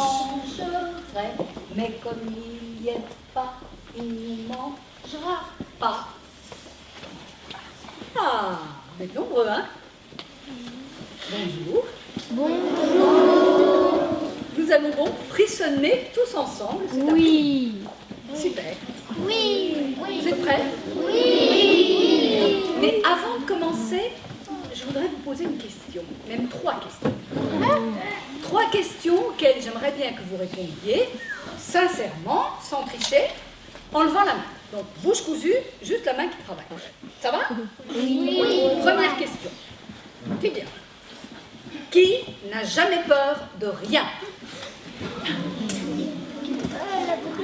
mangerait, mais comme il n'y est pas, il ne mangera pas. Ah, vous êtes nombreux, hein? Bonjour. Bonjour. Nous allons donc frissonner tous ensemble. Oui. Super. Oui. Vous êtes prêts? Oui. Mais avant de commencer, je voudrais vous poser une question, même 3 questions. 3 questions auxquelles j'aimerais bien que vous répondiez, sincèrement, sans tricher, en levant la main. Donc, bouche cousue, juste la main qui travaille. Ça va? Oui. Première question. Qui bien? Qui n'a jamais peur de rien?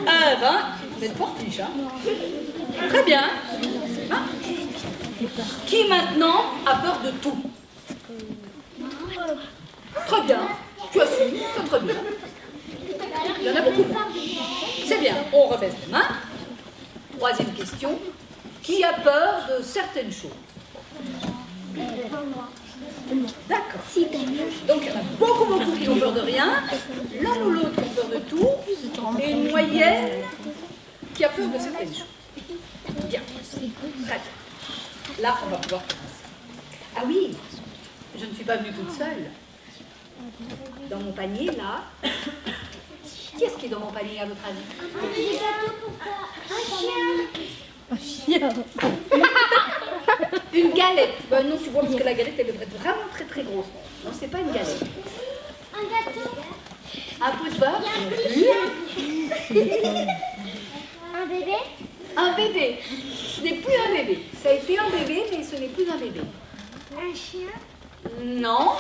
Ah ben, vous êtes fortiche, hein? Très bien. Hein? Qui maintenant a peur de tout? Très bien. Tu assumes, c'est très bien. Il y en a beaucoup. C'est bien. On rebaisse les mains. 3e question. Qui a peur de certaines choses? D'accord. Donc il y en a beaucoup qui ont peur de rien, l'un ou l'autre qui ont peur de tout, et une moyenne qui a peur de certaines choses. Bien. Très bien. Là, on va pouvoir commencer. Ah oui, je ne suis pas venue toute seule. Dans mon panier, là, qui est-ce qui est dans mon panier à votre avis? Un chien. Une galette. Ben non, tu vois, parce que la galette, elle devrait être vraiment très grosse. Non, c'est pas une galette. Un gâteau. Un peu de beurre? Un bébé. Un bébé. Ce n'est plus un bébé. Ça a été un bébé, mais ce n'est plus un bébé. Un chien. Non.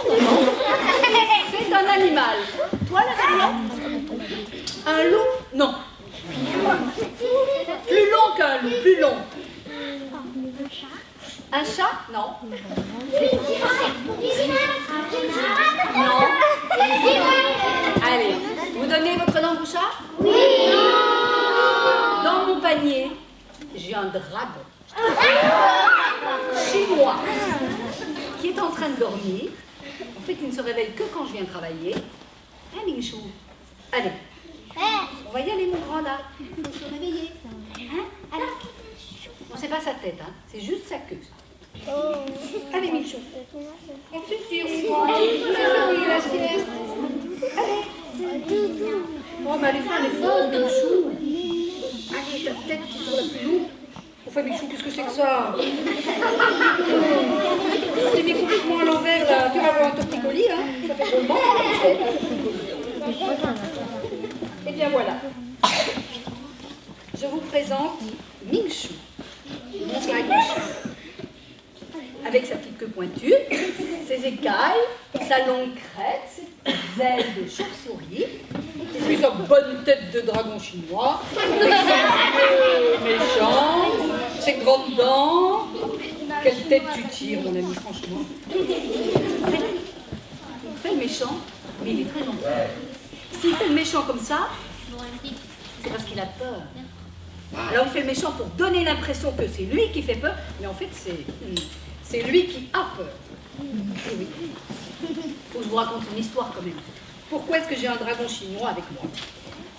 C'est un animal. Toi, l'animal? Un loup? Non. Plus long qu'un loup, plus long. Un chat. Un chat? Non. Non. Allez, vous donnez votre langue au chat? Oui. Dans mon panier, j'ai un dragon chinois qui est en train de dormir. En fait, il ne se réveille que quand je viens travailler. Hein, Mingchou? Allez, on va y aller, mon grand, là. Il faut se réveiller. Hein? Allez. Non, c'est pas sa tête, hein. C'est juste sa queue. Allez, Michou. Ensuite, tu la sieste. Allez. Oh, mais allez faire un effort, Michou. Allez, ta tête qui est la plus lourde. Enfin, Michou, qu'est-ce que c'est que ça? T'es mis complètement à l'envers, là. Tu vas avoir un torticolis, hein. Ça fait drôlement. Eh bien, voilà. Je vous présente Mingchou. Mon blague Michou. Avec sa petite queue pointue, ses écailles, sa longue crête, ses ailes de chauve-souris, et puis sa bonne tête de dragon chinois, avec ses yeux méchants, ses grandes dents. Quelle tête tu tires, mon ami, franchement. Il fait le méchant, mais il est très gentil. S'il fait le méchant comme ça, c'est parce qu'il a peur. Alors il fait le méchant pour donner l'impression que c'est lui qui fait peur, mais en fait c'est lui qui a peur. Et oui. Faut que je vous raconte une histoire quand même. Pourquoi est-ce que j'ai un dragon chinois avec moi?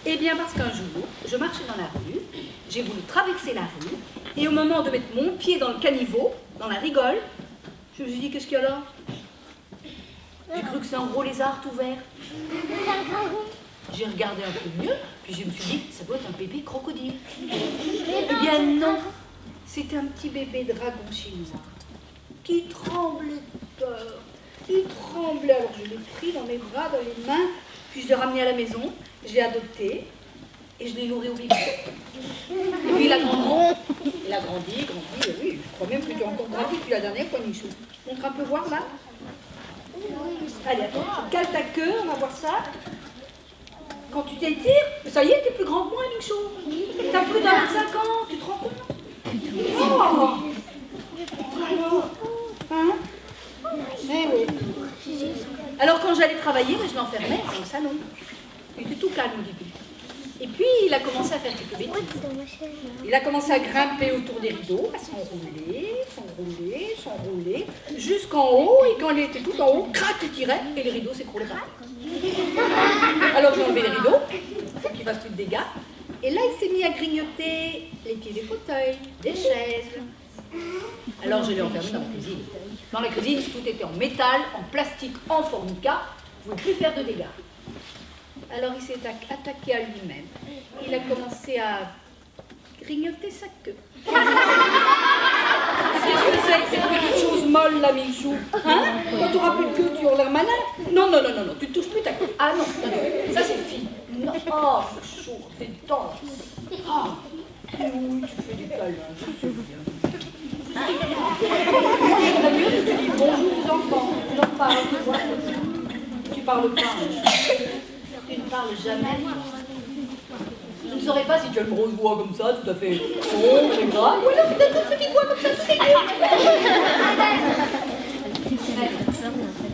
Eh bien parce qu'un jour, je marchais dans la rue, j'ai voulu traverser la rue, et au moment de mettre mon pied dans le caniveau, dans la rigole, je me suis dit, qu'est-ce qu'il y a là? J'ai cru que c'était un gros lézard tout vert. J'ai regardé un peu mieux, puis je me suis dit, ça doit être un bébé crocodile. Eh bien non, c'était un petit bébé dragon chinois qui tremblait de peur. Il tremblait, alors je l'ai pris dans mes bras, dans les mains, puis je l'ai ramené à la maison, je l'ai adopté, et je l'ai nourri au biberon. Et puis il a grandi, et oui, je crois même que tu as encore grandi depuis la dernière fois, Michou. Montre un peu voir là. Allez, attends, tu cales ta queue, on va voir ça. Quand tu t'étires, ça y est, t'es plus grand que moi, Michou. T'as plus de 25 ans, tu te rends compte? Oh! Alors, hein? Mais oui. Alors quand j'allais travailler, je l'enfermais dans le salon. Il était tout calme au début. Et puis, il a commencé à faire quelques bêtises. Il a commencé à grimper autour des rideaux, à s'enrouler, jusqu'en haut. Et quand il était tout en haut, crac, il tirait et les rideaux s'écroulaient par terre. Alors, j'ai enlevé les rideaux pour qu'il fasse plus de dégâts. Et là, il s'est mis à grignoter les pieds des fauteuils, des chaises. Alors, je l'ai enfermé dans la cuisine. Dans la cuisine, tout était en métal, en plastique, en formica. Vous ne pouvez plus faire de dégâts. Alors, il s'est attaqué à lui-même. Il a commencé à grignoter sa queue. Qu'est-ce que c'est que cette petite chose molle, là, Michou? Hein? Quand tu n'auras plus de queue, tu auras l'air malin? Non, tu ne touches plus ta queue. Ah non, ça c'est fille. Non. Oh, c'est chaud, c'est dense. Ah, oui, tu fais des câlins, je sais bien. La mieux, tu dis bonjour aux enfants, tu leur parles, tu parles pas. Tu ne parles jamais. Je ne saurais pas si tu as une grosse voix comme ça, tout à fait sombre et grave. Ou alors tu as une petite voix comme ça, tout est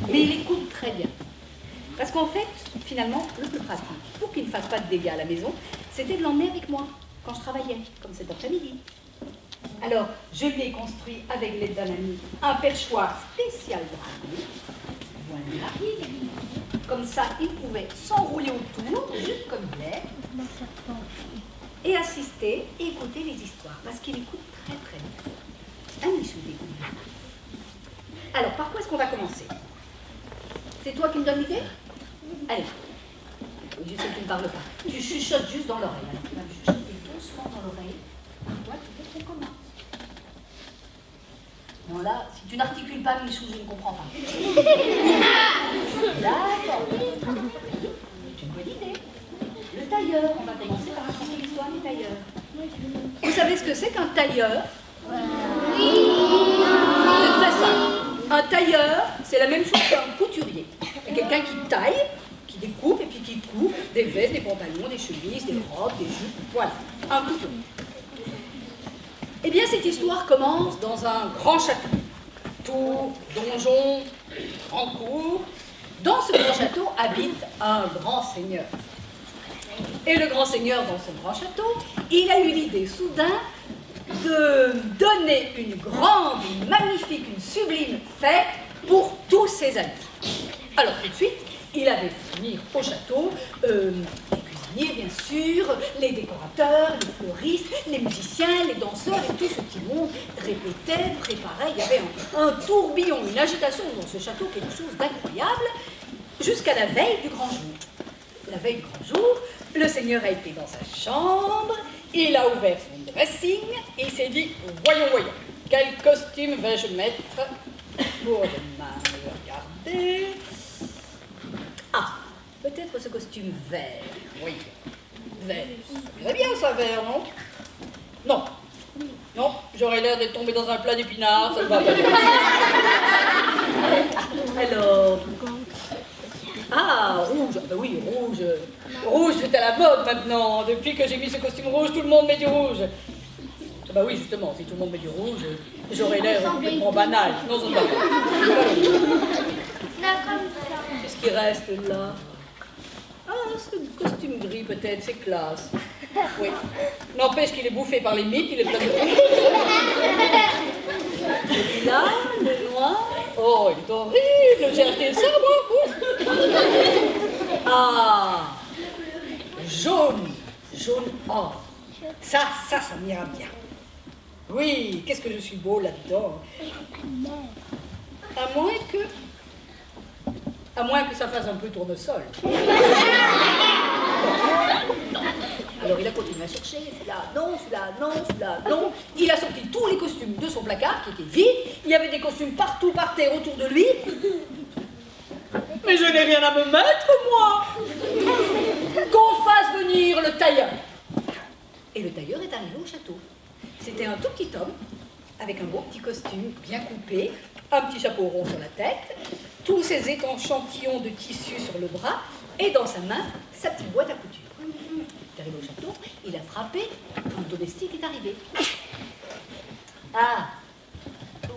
Mais il écoute très bien. Parce qu'en fait, finalement, le plus pratique, pour qu'il ne fasse pas de dégâts à la maison, c'était de l'emmener avec moi, quand je travaillais, comme cet après-midi. Alors, je lui ai construit, avec l'aide d'un ami, un perchoir spécial dragon. Voilà. Comme ça, il pouvait s'enrouler autour, juste comme il est, et assister et écouter les histoires, parce qu'il écoute très très bien. Un Michou d'écoute. Alors, par quoi est-ce qu'on va commencer? C'est toi qui me donnes l'idée? Allez. Je sais que tu ne parles pas. Tu chuchotes juste dans l'oreille. Alors, tu vas me chuchoter doucement dans l'oreille. Toi, tu fais qu'on commence. Non, là, si tu n'articules pas, Michou, je ne comprends pas. D'accord. C'est une bonne idée. Le tailleur, on va commencer par raconter l'histoire du tailleur. Vous savez ce que c'est qu'un tailleur? Oui. C'est très simple. Un tailleur, c'est la même chose qu'un couturier. C'est quelqu'un qui taille, qui découpe et puis qui coupe des vestes, des pantalons, des chemises, des robes, des jupes. Voilà, un couturier. Eh bien, cette histoire commence dans un grand château. Tour, donjon, grande cour. Dans ce grand château habite un grand seigneur. Et le grand seigneur, dans son grand château, il a eu l'idée soudain de donner une grande, une magnifique, une sublime fête pour tous ses amis. Alors tout de suite, il avait fait venir au château les cuisiniers, bien sûr, les décorateurs, les fleuristes, les musiciens, les danseurs et tout ce petit monde répétait, préparait. Il y avait un tourbillon, une agitation dans ce château, quelque chose d'incroyable, jusqu'à la veille du grand jour. La veille du grand jour, le seigneur a été dans sa chambre, il a ouvert son dressing et il s'est dit « Voyons, quel costume vais-je mettre pour demain ?» Regardez. Ah, peut-être ce costume vert. Oui, vert. Très bien ça, vert, non? Non, j'aurais l'air d'être tombé dans un plat d'épinards, ça ne va pas. Alors... Ah, rouge, ah bah oui, rouge. Rouge, c'est à la mode maintenant. Depuis que j'ai mis ce costume rouge, tout le monde met du rouge. Ah bah oui, justement, si tout le monde met du rouge, j'aurais l'air complètement banal. Non, ça ne va pas. Qu'est-ce qui reste là? Ah, ce costume gris peut-être, c'est classe. Oui. N'empêche qu'il est bouffé par les mythes, il est plein de rouge. Et puis là, le noir. Oh, il est horrible, j'ai acheté ça, moi. Ah, jaune or. Ça m'ira bien. Oui, qu'est-ce que je suis beau là-dedans. À moins que ça fasse un peu tournesol. Alors il a continué à chercher, celui-là, non. Il a sorti tous les costumes de son placard qui étaient vides. Il y avait des costumes partout par terre autour de lui. Mais je n'ai rien à me mettre, moi. Qu'on fasse venir le tailleur. Et le tailleur est arrivé au château. C'était un tout petit homme, avec un beau petit costume bien coupé, un petit chapeau rond sur la tête, tous ses échantillons de tissu sur le bras, et dans sa main, sa petite boîte à couture. Il est arrivé au château, il a frappé, le domestique est arrivé. Ah,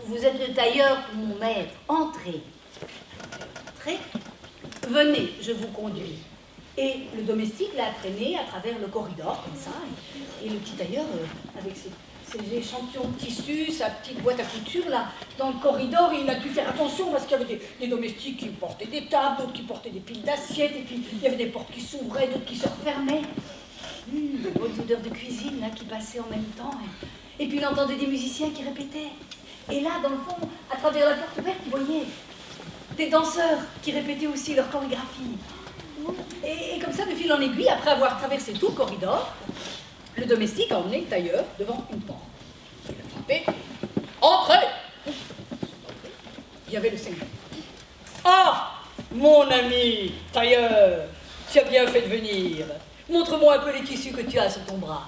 vous êtes le tailleur pour mon maître, entrez. Venez, je vous conduis. Et le domestique l'a traîné à travers le corridor, comme ça. Et le petit tailleur, avec ses échantillons de tissu, sa petite boîte à couture, là, dans le corridor, il a dû faire attention parce qu'il y avait des domestiques qui portaient des tables, d'autres qui portaient des piles d'assiettes, et puis il y avait des portes qui s'ouvraient, d'autres qui se refermaient. De bonnes odeurs de cuisine, là, qui passaient en même temps. Et puis il entendait des musiciens qui répétaient. Et là, dans le fond, à travers la porte ouverte, il voyait des danseurs qui répétaient aussi leur chorégraphie. Et comme ça, de fil en aiguille, après avoir traversé tout le corridor, le domestique a emmené le tailleur devant une porte. Il a frappé. Entrez! Il y avait le seigneur. Ah! Mon ami, tailleur, tu as bien fait de venir. Montre-moi un peu les tissus que tu as sur ton bras.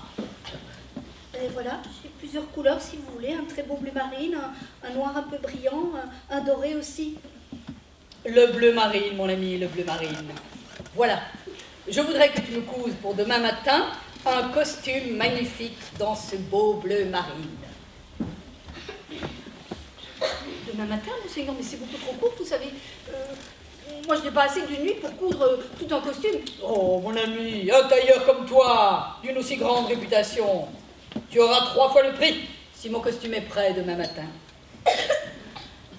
Et voilà, j'ai plusieurs couleurs si vous voulez. Un très beau bleu marine, un noir un peu brillant, un doré aussi. Le bleu marine, mon ami, le bleu marine. Voilà. Je voudrais que tu me couses pour demain matin un costume magnifique dans ce beau bleu marine. Demain matin, monseigneur, mais c'est beaucoup trop court, vous savez. Moi, je n'ai pas assez d'une nuit pour coudre tout un costume. Oh, mon ami, un tailleur comme toi, d'une aussi grande réputation, tu auras 3 fois le prix si mon costume est prêt demain matin.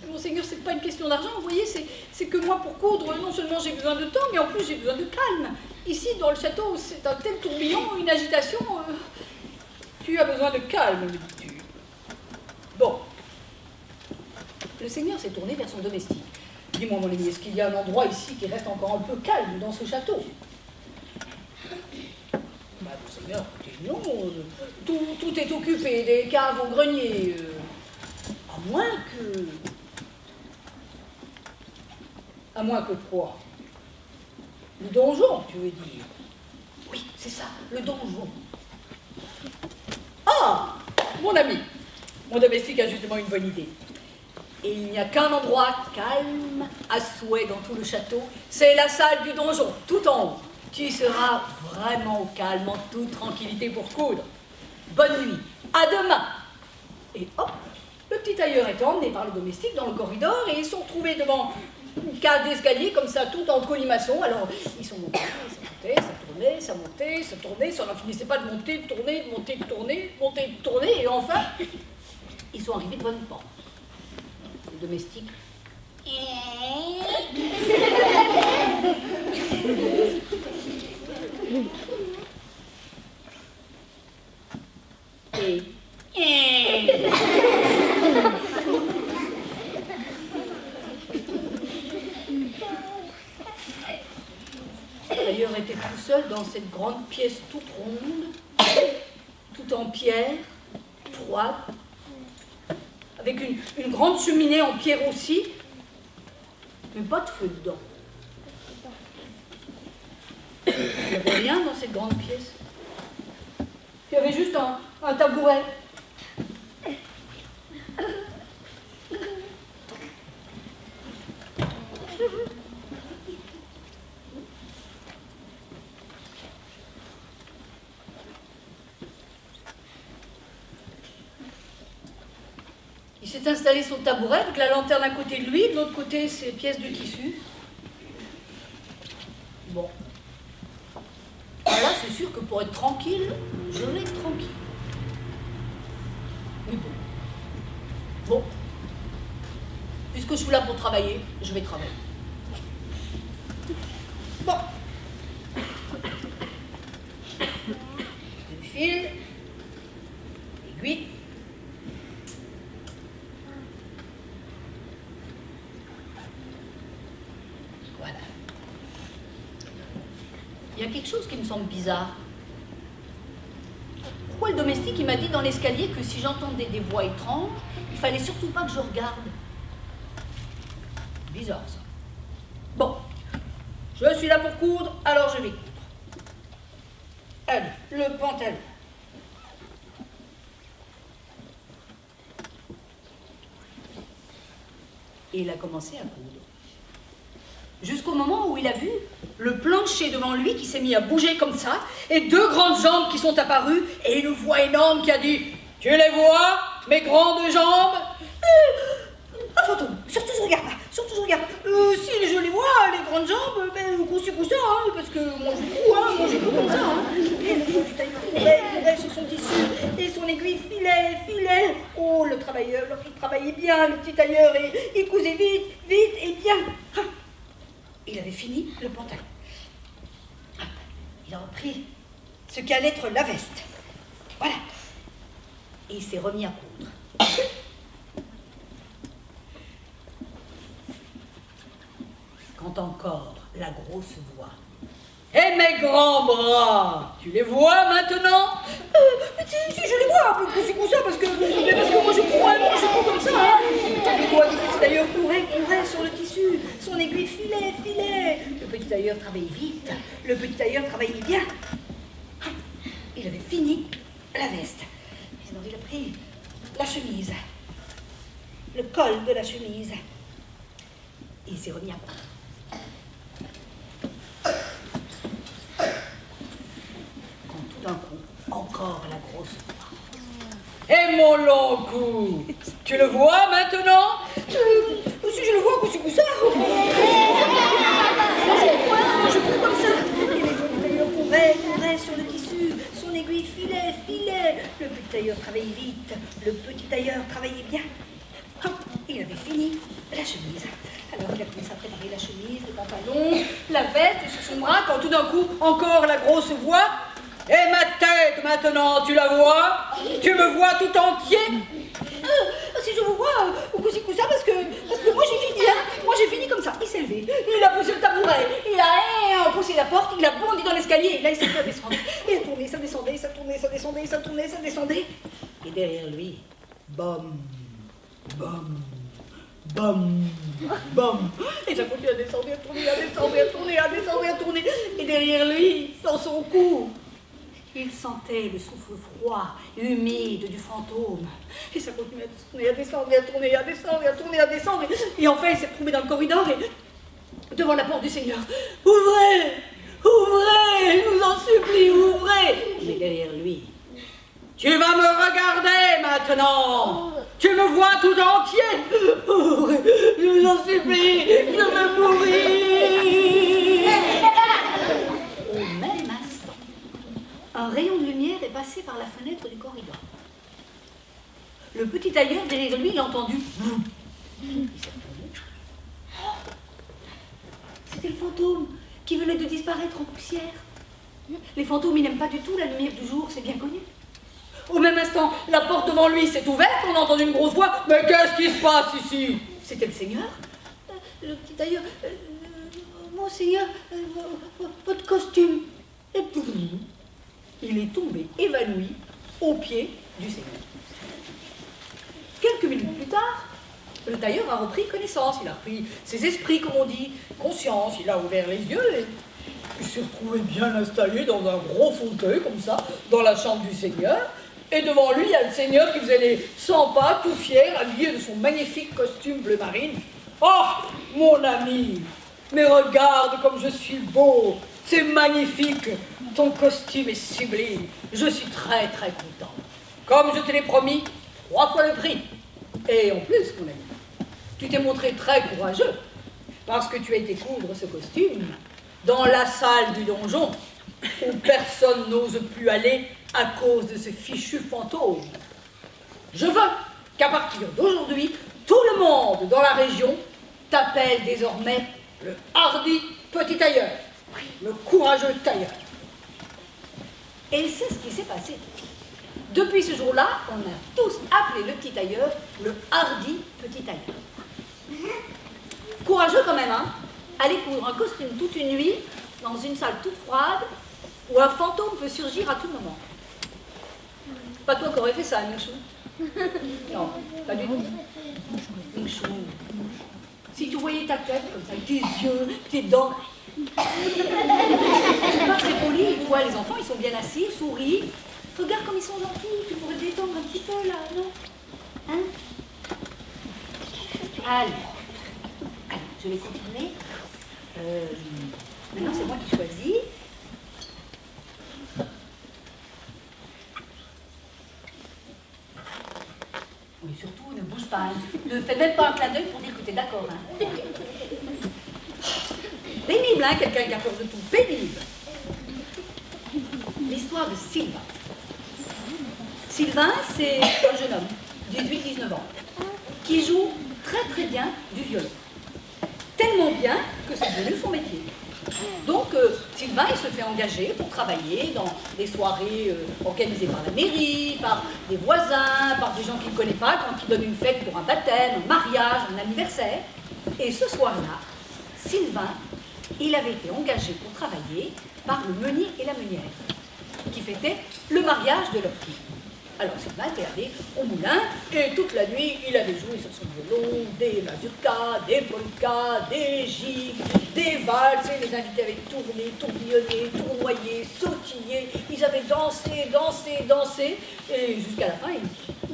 Monseigneur, c'est pas une question d'argent, vous voyez, c'est que moi, pour coudre, non seulement j'ai besoin de temps, mais en plus j'ai besoin de calme. Ici, dans le château, c'est un tel tourbillon, une agitation. Tu as besoin de calme, me dis-tu. Bon. Le seigneur s'est tourné vers son domestique. Dis-moi, mon ami, est-ce qu'il y a un endroit ici qui reste encore un peu calme dans ce château? Bah, monseigneur, écoutez, non. Tout est occupé, des caves au grenier. À moins que... À moins que quoi? Le donjon, tu veux dire? Oui, c'est ça, le donjon. Ah, mon ami, mon domestique a justement une bonne idée. Et il n'y a qu'un endroit calme à souhait dans tout le château, c'est la salle du donjon, tout en haut. Tu y seras vraiment au calme, en toute tranquillité pour coudre. Bonne nuit, à demain. Et hop, le petit tailleur est emmené par le domestique dans le corridor et ils sont retrouvés devant une cage d'escalier comme ça, tout en colimaçon. Alors, ils sont montés, ça montait, ça tournait, ça montait, ça tournait, ça n'en finissait pas de monter, de tourner, de monter, de tourner, de monter, de tourner, et enfin, ils sont arrivés devant une porte. Le domestique. Et... D'ailleurs, était tout seul dans cette grande pièce toute ronde, tout en pierre, froide, avec une grande cheminée en pierre aussi, mais pas de feu dedans. Il n'y avait rien dans cette grande pièce. Il y avait juste un tabouret. Il s'est installé sur le tabouret avec la lanterne à côté de lui, de l'autre côté ses pièces de tissu. Bon. Là, c'est sûr que pour être tranquille, je vais être tranquille. Mais bon. Bon. Puisque je suis là pour travailler, je vais travailler. Bon. Une fil, aiguille. Voilà. Il y a quelque chose qui me semble bizarre. Pourquoi le domestique, il m'a dit dans l'escalier que si j'entendais des voix étranges, il fallait surtout pas que je regarde. Bizarre, ça. Bon, je suis là pour coudre, alors je vais coudre. Allez, le pantalon. Et il a commencé à coudre. Jusqu'au moment où il a vu le plancher devant lui qui s'est mis à bouger comme ça, et 2 grandes jambes qui sont apparues, et une voix énorme qui a dit « Tu les vois, mes grandes jambes ?» Ah, fantôme, surtout je regarde pas, surtout je regarde pas. Si, je les vois, les grandes jambes, ben, coup sur coup ça, hein, parce que moi je couds comme ça. Hein. Et le petit tailleur courait sur son tissu, et son aiguille filait. Oh, le travailleur, il travaillait bien, le petit tailleur, et il cousait vite, et bien. Ah, il avait fini le pantalon. Hop, il a repris ce qu'allait être la veste. Voilà. Et il s'est remis à coudre. Quand encore la grosse voix. Et mes grands bras, tu les vois maintenant? Si, je les vois, un peu coup sur ça, parce que moi je cours comme ça. Hein. Le petit tailleur courait sur le tissu, son aiguille filait. Le petit tailleur travaillait vite, le petit tailleur travaillait bien. Il avait fini la veste. Et donc il a pris la chemise, le col de la chemise, et il s'est remis à coudre. D'un coup, encore la grosse voix. Et mon long cou, tu le vois maintenant? Si je le vois, coup ça. Je cours comme ça. Et les petits tailleurs couraient sur le tissu, son aiguille filait. Le petit tailleur travaillait vite, le petit tailleur travaillait bien. Il avait fini la chemise. Alors il a commencé à préparer la chemise, le pantalon, la veste sur son bras, quand tout d'un coup, encore la grosse voix. Et ma tête, maintenant, tu la vois? Tu me vois tout entier? Si je vous vois, au coup ça, parce que moi j'ai fini, hein. Moi j'ai fini comme ça. Il s'est levé, il a poussé le tabouret, il a poussé la porte, il a bondi dans l'escalier, et là il s'est fait descendre. Il a tourné, ça descendait, ça descendait. Et derrière lui, bam. Et ça continue à descendre, à tourner. Et derrière lui, dans son cou, il sentait le souffle froid, humide du fantôme. Et ça continue à descendre, à descendre. Et enfin, il s'est retrouvé dans le corridor et devant la porte du Seigneur. Ouvrez, je vous en supplie, ouvrez. Mais derrière lui, tu vas me regarder maintenant. Tu me vois tout entier. Ouvrez, je vous en supplie, je vais mourir. Au même instant, un rayon de lumière est passé par la fenêtre du corridor. Le petit tailleur, derrière lui, l'a entendu. Il s'est retourné. C'était le fantôme qui venait de disparaître en poussière. Les fantômes, ils n'aiment pas du tout la lumière du jour, c'est bien connu. Au même instant, la porte devant lui s'est ouverte, on a entendu une grosse voix. Mais qu'est-ce qui se passe ici? C'était le Seigneur. Le petit tailleur. Mon Seigneur, votre costume. Et il est tombé évanoui aux pieds du Seigneur. Quelques minutes plus tard, le tailleur a repris connaissance. Il a repris ses esprits, comme on dit, conscience. Il a ouvert les yeux et il s'est retrouvé bien installé dans un gros fauteuil, comme ça, dans la chambre du Seigneur. Et devant lui, il y a le Seigneur qui faisait les 100 pas, tout fier, habillé de son magnifique costume bleu marine. Oh, mon ami, mais regarde comme je suis beau, c'est magnifique, ton costume est sublime, je suis très très content. Comme je te l'ai promis, 3 fois le prix. Et en plus, mon ami, tu t'es montré très courageux, parce que tu as été coudre ce costume dans la salle du donjon, où personne n'ose plus aller à cause de ce fichu fantôme. Je veux qu'à partir d'aujourd'hui, tout le monde dans la région t'appelle désormais le hardi petit tailleur, le courageux tailleur. Et c'est ce qui s'est passé. Depuis ce jour-là, on a tous appelé le petit tailleur le hardi petit tailleur. Courageux quand même, hein? Aller coudre un costume toute une nuit dans une salle toute froide où un fantôme peut surgir à tout moment. Pas toi qui aurais fait ça, Michou? Non, pas du tout. Michou, si tu voyais ta tête comme ça, avec tes yeux, tes dents, c'est pas très poli, tu vois, les enfants, ils sont bien assis, sourient. Regarde comme ils sont gentils, tu pourrais te détendre un petit peu là, non? Hein? Allez, je vais continuer. Maintenant, c'est moi qui choisis. Oui, surtout, ne bouge pas. Hein. Ne fais même pas un clin d'œil pour dire que tu es d'accord. Hein. Mais moulin, quelqu'un qui a peur de tout, pénible. L'histoire de Sylvain. Sylvain, c'est un jeune homme, 18-19 ans, qui joue très très bien du violon. Tellement bien que c'est devenu son métier. Donc, Sylvain, il se fait engager pour travailler dans des soirées organisées par la mairie, par des voisins, par des gens qu'il ne connaît pas, quand il donne une fête pour un baptême, un mariage, un anniversaire. Et ce soir-là, Sylvain, il avait été engagé pour travailler par le meunier et la meunière, qui fêtaient le mariage de leur fille. Alors Sylvain était allé au moulin et toute la nuit, il avait joué sur son violon des mazurkas, des polkas, des gigues, des valses, et les invités avaient tourné, tourbillonné, tournoyé, sautillé. Ils avaient dansé, dansé, dansé, et jusqu'à la fin,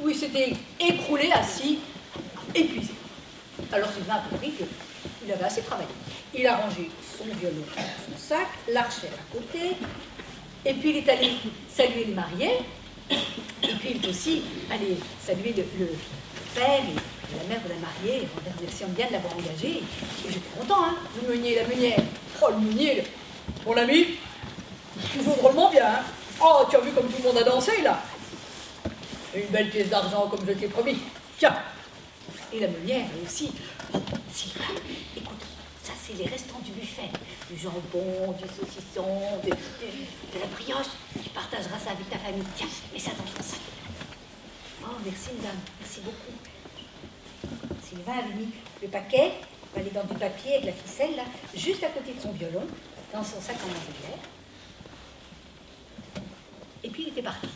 où il s'était écroulé, assis, épuisé. Alors Sylvain a compris qu'il avait assez travaillé. Il a rangé son violon dans son sac, l'archet à côté, et puis il est allé saluer les mariés. Et puis il est aussi allé saluer le père et la mère de la mariée, en les remerciant bien de l'avoir engagé. Et j'étais content, hein, le meunier et la meunière. Oh, le meunier, mon ami, tu joues drôlement bien, hein. Oh, tu as vu comme tout le monde a dansé, là. Une belle pièce d'argent, comme je t'ai promis. Tiens. Et la meunière, elle aussi. Sylvain, écoute, ça c'est les restants du buffet. Du jambon, du saucisson, de la brioche. Tu partageras ça avec ta famille. Tiens, mets ça dans ton sac. Oh, merci madame, merci beaucoup. Sylvain avait mis le paquet, allé dans du papier avec la ficelle, là, juste à côté de son violon, dans son sac en bandoulière. Et puis il était parti.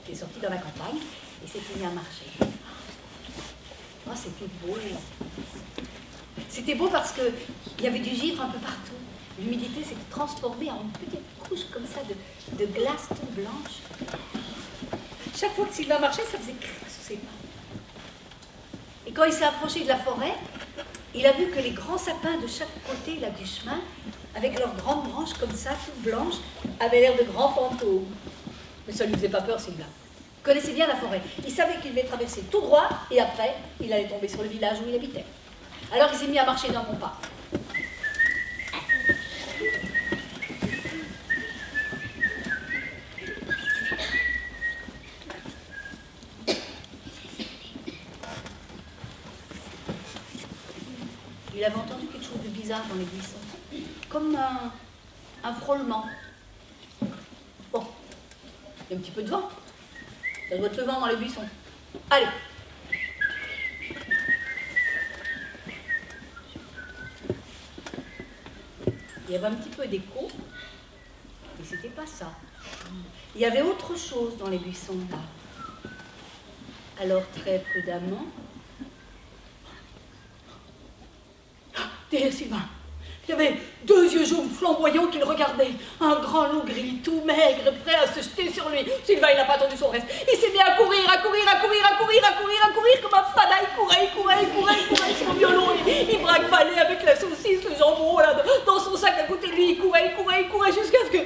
Il est sorti dans la campagne et s'était mis à marcher. Oh, c'était beau. C'était beau parce qu'il y avait du givre un peu partout. L'humidité s'était transformée en une petite couche comme ça de glace toute blanche. Chaque fois que Sylvain marchait, ça faisait crrr sous ses pas. Et quand il s'est approché de la forêt, il a vu que les grands sapins de chaque côté là, du chemin, avec leurs grandes branches comme ça, toutes blanches, avaient l'air de grands fantômes. Mais ça ne lui faisait pas peur, Sylvain. Il connaissait bien la forêt. Il savait qu'il devait traverser tout droit et après, il allait tomber sur le village où il habitait. Alors il s'est mis à marcher d'un bon pas. Il avait entendu quelque chose de bizarre dans les buissons, comme un frôlement. Bon, il y a un petit peu de vent. Ça doit être le vent dans les buissons. Allez. Il y avait un petit peu d'écho, mais c'était pas ça. Il y avait autre chose dans les buissons là. Alors très prudemment, derrière Sylvain, il y avait deux yeux jaunes flamboyants qui le regardaient. Un grand loup gris, tout maigre, prêt à se jeter sur lui. Sylvain, il n'a pas attendu son reste. Il s'est mis à courir, comme un fada. Il courait son violon. Il braque-ballait avec la saucisse, le jambon, là, dans son sac à côté de lui. Il courait jusqu'à ce que...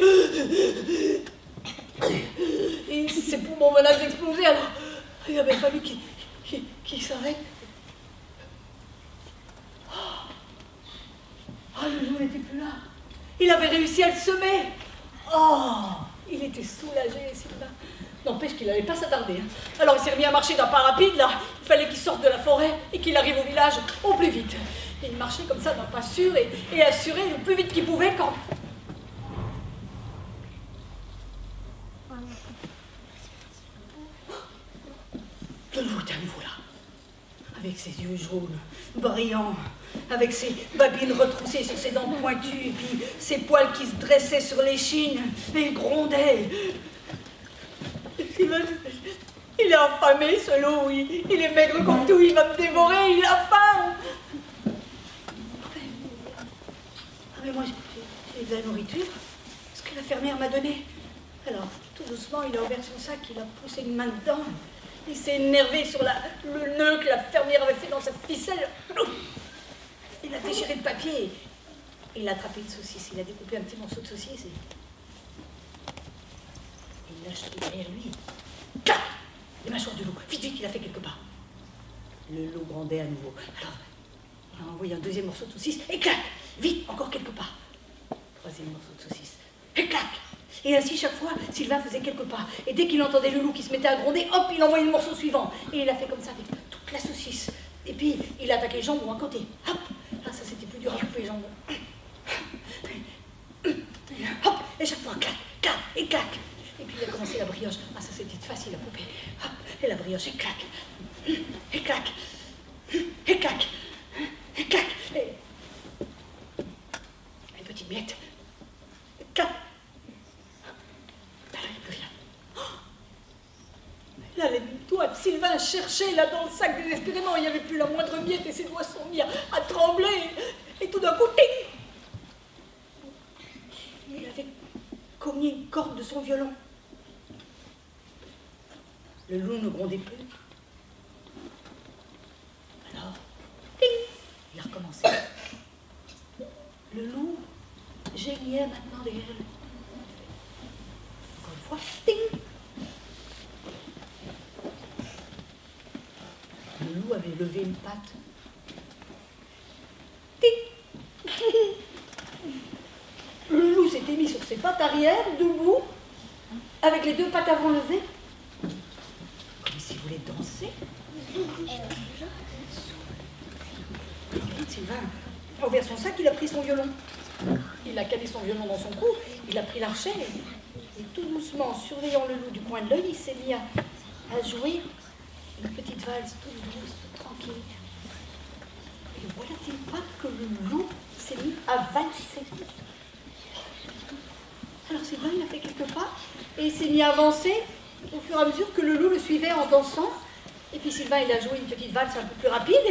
Et ses poumons menacent d'exploser. Alors, il avait fallu qu'il s'arrête. Ah, le loup n'était plus là. Il avait réussi à le semer. Oh, il était soulagé, Sylvain. N'empêche qu'il n'allait pas s'attarder. Alors il s'est remis à marcher d'un pas rapide, là. Il fallait qu'il sorte de la forêt et qu'il arrive au village au plus vite. Et il marchait comme ça d'un pas sûr et assuré le plus vite qu'il pouvait quand... Le loup était à nouveau là. Avec ses yeux jaunes, brillants, avec ses babines retroussées sur ses dents pointues, et puis ses poils qui se dressaient sur l'échine, et il grondait. Il est affamé, ce loup, il est maigre comme tout, il va me dévorer, il a faim. Ah mais moi, j'ai de la nourriture, ce que la fermière m'a donné. Alors, tout doucement, il a ouvert son sac, il a poussé une main dedans. Il s'est énervé sur le nœud que la fermière avait fait dans sa ficelle. Il a déchiré le papier et il a attrapé une saucisse. Il a découpé un petit morceau de saucisse et il l'a jeté derrière lui. Clac! Les mâchoires du loup. Vite, vite, il a fait quelques pas. Le loup grondait à nouveau. Alors, il a envoyé un deuxième morceau de saucisse et clac! Vite, encore quelques pas. écraser le morceau de saucisse. Et clac! Et ainsi, chaque fois, Sylvain faisait quelques pas. Et dès qu'il entendait le loup qui se mettait à gronder, hop, il envoyait le morceau suivant. Et il a fait comme ça avec toute la saucisse. Et puis, il a attaqué les jambons à côté. Hop! Ah, ça, c'était plus dur à couper les jambons. Hop! Et chaque fois, clac, clac, et clac. Et puis, il a commencé la brioche. Ah, ça, c'était facile à couper. Hop! Et la brioche, et clac. Et clac. Et clac. Et clac. Et... une petite miette. Et clac. Là, il n'y a plus rien. Oh, là, les doigts de Sylvain cherchaient là dans le sac désespérément. Il n'y avait plus la moindre miette et ses doigts sont mis à trembler. Et tout d'un coup, ting! Il avait cogné une corde de son violon. Le loup ne grondait plus. Alors, ting! Il a recommencé. Le loup geignait maintenant derrière lui. Encore une fois, ting! Le loup avait levé une patte. Ting! Le loup s'était mis sur ses pattes arrière, debout, avec les deux pattes avant levées, comme s'il voulait danser. Sylvain a ouvert son sac, il a pris son violon. Il a calé son violon dans son cou, il a pris l'archet, et tout doucement, surveillant le loup du coin de l'œil, il s'est mis à jouer une petite valse toute douce, toute tranquille. Et voilà-t-il pas que le loup s'est mis à valser. Alors Sylvain, il a fait quelques pas, et il s'est mis à avancer au fur et à mesure que le loup le suivait en dansant. Et puis Sylvain, il a joué une petite valse un peu plus rapide,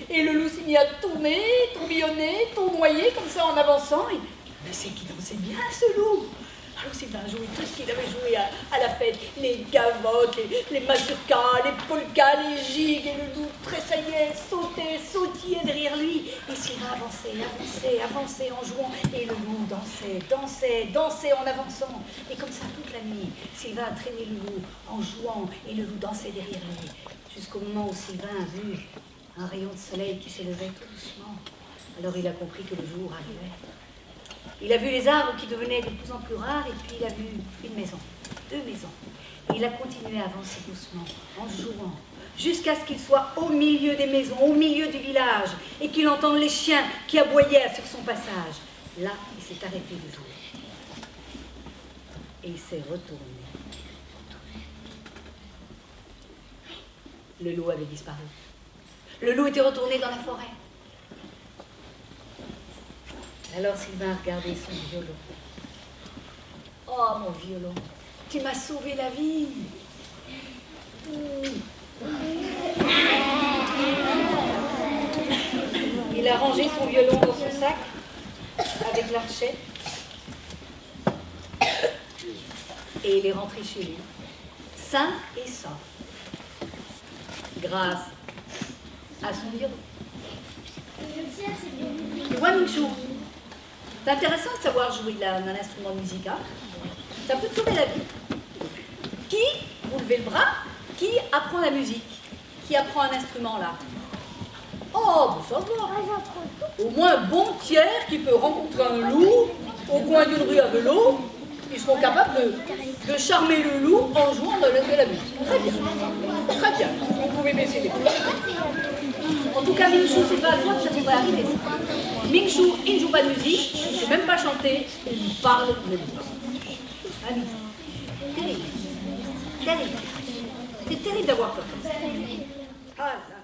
et le loup s'est mis à tourner, tourbillonner, tournoyer, comme ça en avançant. Et... mais c'est qu'il dansait bien, ce loup! Alors Sylvain a joué tout ce qu'il avait joué à la fête, les gavottes, les mazurkas, les polkas, les gigues, et le loup tressaillait, sautait, sautillait derrière lui. Et Sylvain avançait en jouant, et le loup dansait en avançant. Et comme ça toute la nuit, Sylvain a traîné le loup en jouant, et le loup dansait derrière lui, jusqu'au moment où Sylvain a vu un rayon de soleil qui s'élevait tout doucement. Alors il a compris que le jour arrivait. Il a vu les arbres qui devenaient de plus en plus rares, et puis il a vu une maison, 2 maisons. Et il a continué à avancer doucement, en jouant, jusqu'à ce qu'il soit au milieu des maisons, au milieu du village, et qu'il entende les chiens qui aboyaient sur son passage. Là, il s'est arrêté de jouer. Et il s'est retourné. Le loup avait disparu. Le loup était retourné dans la forêt. Alors Sylvain a regardé son violon. Oh, mon violon, tu m'as sauvé la vie. Il a rangé son violon dans son sac avec l'archet et il est rentré chez lui, sain et sauf, grâce à son violon. Tu vois, Michou, c'est intéressant de savoir jouer d'un instrument musical. Ça peut te sauver la vie. Qui, vous levez le bras, qui apprend la musique? Qui apprend un instrument là? Oh, bon, ça va. Au moins un bon tiers qui peut rencontrer un loup au coin d'une rue à vélo, ils seront capables de charmer le loup en jouant de la musique. Très bien. Très bien. Vous pouvez baisser les bras. En tout cas, Mingshu, c'est pas à toi que ça devrait arriver. Mingshu, il ne joue pas de musique, il ne sait même pas chanter, il parle de musique. Ami, terrible. Terrible. C'est terrible d'avoir peur comme ça. Ah là.